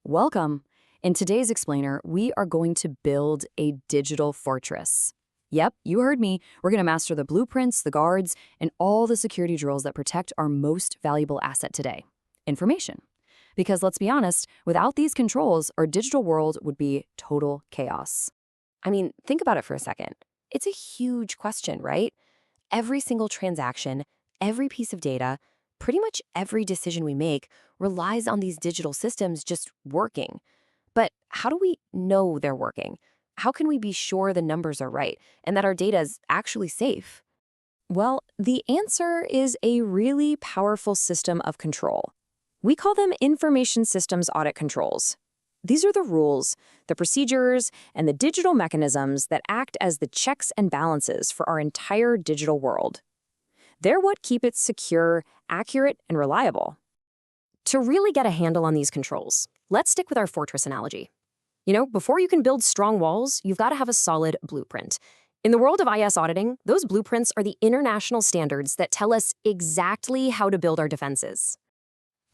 Welcome. In today's explainer, we are going to build a digital fortress. Yep, you heard me. We're going to master the blueprints, the guards, and all the security drills that protect our most valuable asset today, information. Because let's be honest, without these controls, our digital world would be total chaos. I mean, think about it for a second. It's a huge question, right? Every single transaction, every piece of data, pretty much every decision we make relies on these digital systems just working. But how do we know they're working? How can we be sure the numbers are right and that our data is actually safe? Well, the answer is a really powerful system of control. We call them information systems audit controls. These are the rules, the procedures, and the digital mechanisms that act as the checks and balances for our entire digital world. They're what keep it secure, accurate, and reliable. To really get a handle on these controls, let's stick with our fortress analogy. Before you can build strong walls, you've got to have a solid blueprint. In the world of IS auditing, those blueprints are the international standards that tell us exactly how to build our defenses.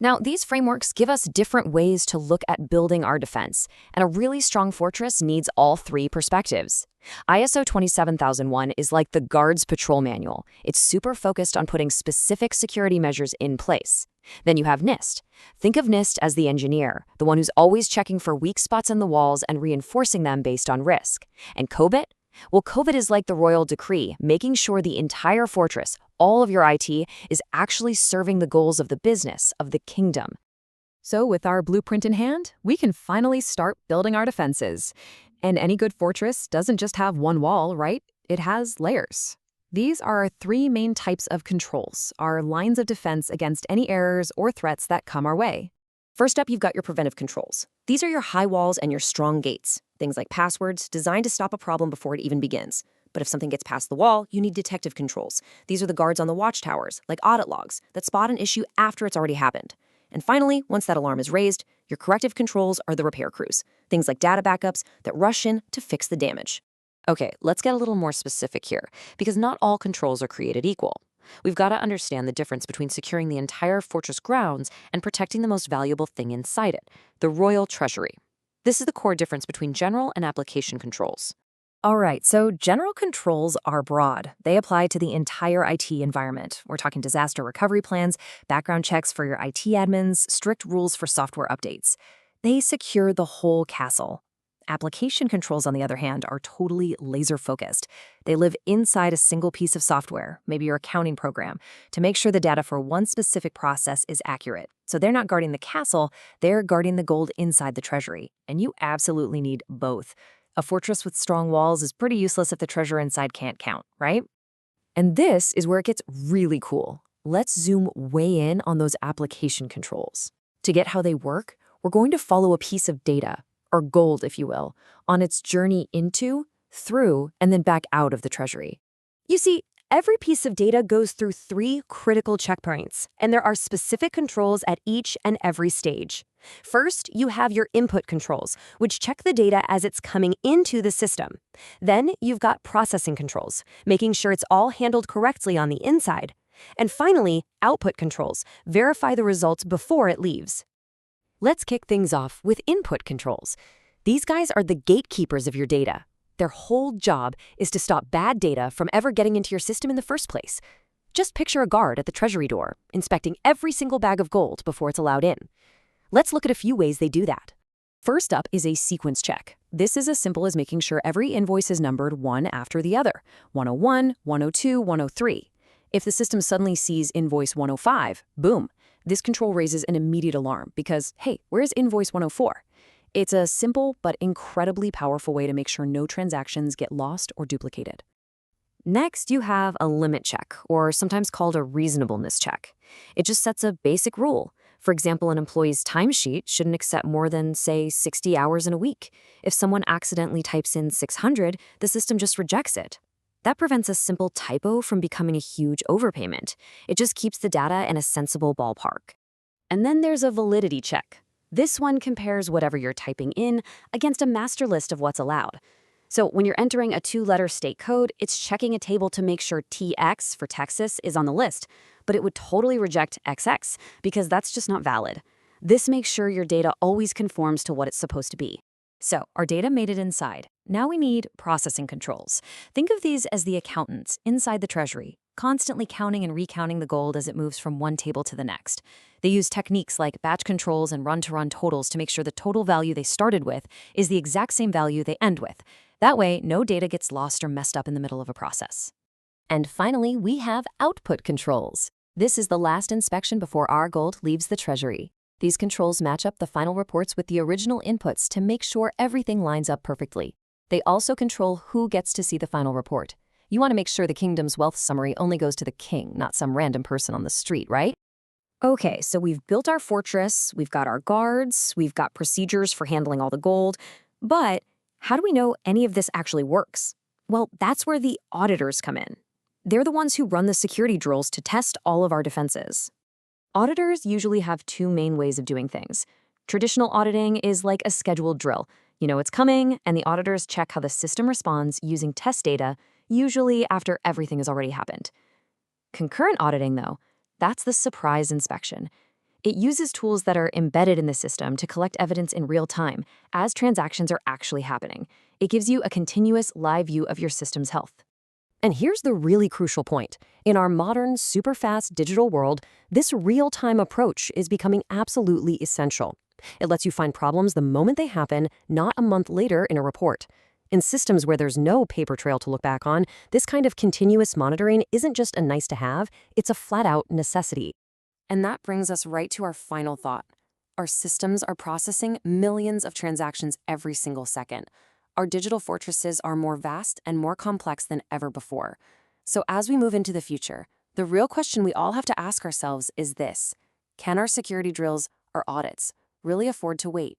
Now, these frameworks give us different ways to look at building our defense, and a really strong fortress needs all three perspectives. ISO 27001 is like the Guards Patrol Manual. It's super focused on putting specific security measures in place. Then you have NIST. Think of NIST as the engineer, the one who's always checking for weak spots in the walls and reinforcing them based on risk. And COBIT? Well, COBIT is like the royal decree, making sure the entire fortress, all of your IT, is actually serving the goals of the business, of the kingdom. So with our blueprint in hand, we can finally start building our defenses. And any good fortress doesn't just have one wall, right? It has layers. These are our three main types of controls, our lines of defense against any errors or threats that come our way. First up, you've got your preventive controls. These are your high walls and your strong gates. Things like passwords designed to stop a problem before it even begins. But if something gets past the wall, you need detective controls. These are the guards on the watchtowers, like audit logs, that spot an issue after it's already happened. And finally, once that alarm is raised, your corrective controls are the repair crews. Things like data backups that rush in to fix the damage. Okay, let's get a little more specific here, because not all controls are created equal. We've got to understand the difference between securing the entire fortress grounds and protecting the most valuable thing inside it, the royal treasury. This is the core difference between general and application controls. All right, so general controls are broad. They apply to the entire IT environment. We're talking disaster recovery plans, background checks for your IT admins, strict rules for software updates. They secure the whole castle. Application controls, on the other hand, are totally laser-focused. They live inside a single piece of software, maybe your accounting program, to make sure the data for one specific process is accurate. So they're not guarding the castle, they're guarding the gold inside the treasury. And you absolutely need both. A fortress with strong walls is pretty useless if the treasure inside can't count, right? And this is where it gets really cool. Let's zoom way in on those application controls. To get how they work, we're going to follow a piece of data, or gold, if you will, on its journey into, through, and then back out of the treasury. You see, every piece of data goes through three critical checkpoints, and there are specific controls at each and every stage. First, you have your input controls, which check the data as it's coming into the system. Then you've got processing controls, making sure it's all handled correctly on the inside. And finally, output controls verify the results before it leaves. Let's kick things off with input controls. These guys are the gatekeepers of your data. Their whole job is to stop bad data from ever getting into your system in the first place. Just picture a guard at the treasury door, inspecting every single bag of gold before it's allowed in. Let's look at a few ways they do that. First up is a sequence check. This is as simple as making sure every invoice is numbered one after the other, 101, 102, 103. If the system suddenly sees invoice 105, boom, this control raises an immediate alarm because, hey, where's invoice 104? It's a simple but incredibly powerful way to make sure no transactions get lost or duplicated. Next, you have a limit check, or sometimes called a reasonableness check. It just sets a basic rule. For example, an employee's timesheet shouldn't accept more than, say, 60 hours in a week. If someone accidentally types in 600, the system just rejects it. That prevents a simple typo from becoming a huge overpayment. It just keeps the data in a sensible ballpark. And then there's a validity check. This one compares whatever you're typing in against a master list of what's allowed. So when you're entering a 2-letter state code, it's checking a table to make sure TX for Texas is on the list, but it would totally reject XX because that's just not valid. This makes sure your data always conforms to what it's supposed to be. So, our data made it inside. Now we need processing controls. Think of these as the accountants inside the treasury, constantly counting and recounting the gold as it moves from one table to the next. They use techniques like batch controls and run-to-run totals to make sure the total value they started with is the exact same value they end with. That way, no data gets lost or messed up in the middle of a process. And finally, we have output controls. This is the last inspection before our gold leaves the treasury. These controls match up the final reports with the original inputs to make sure everything lines up perfectly. They also control who gets to see the final report. You want to make sure the kingdom's wealth summary only goes to the king, not some random person on the street, right? Okay, so we've built our fortress, we've got our guards, we've got procedures for handling all the gold, but how do we know any of this actually works? Well, that's where the auditors come in. They're the ones who run the security drills to test all of our defenses. Auditors usually have two main ways of doing things. Traditional auditing is like a scheduled drill. You know it's coming, and the auditors check how the system responds using test data, usually after everything has already happened. Concurrent auditing, though, that's the surprise inspection. It uses tools that are embedded in the system to collect evidence in real time as transactions are actually happening. It gives you a continuous live view of your system's health. And here's the really crucial point. In our modern, super-fast digital world, this real-time approach is becoming absolutely essential. It lets you find problems the moment they happen, not a month later in a report. In systems where there's no paper trail to look back on, this kind of continuous monitoring isn't just a nice-to-have, it's a flat-out necessity. And that brings us right to our final thought. Our systems are processing millions of transactions every single second. Our digital fortresses are more vast and more complex than ever before. So as we move into the future, the real question we all have to ask ourselves is this: can our security drills or audits really afford to wait?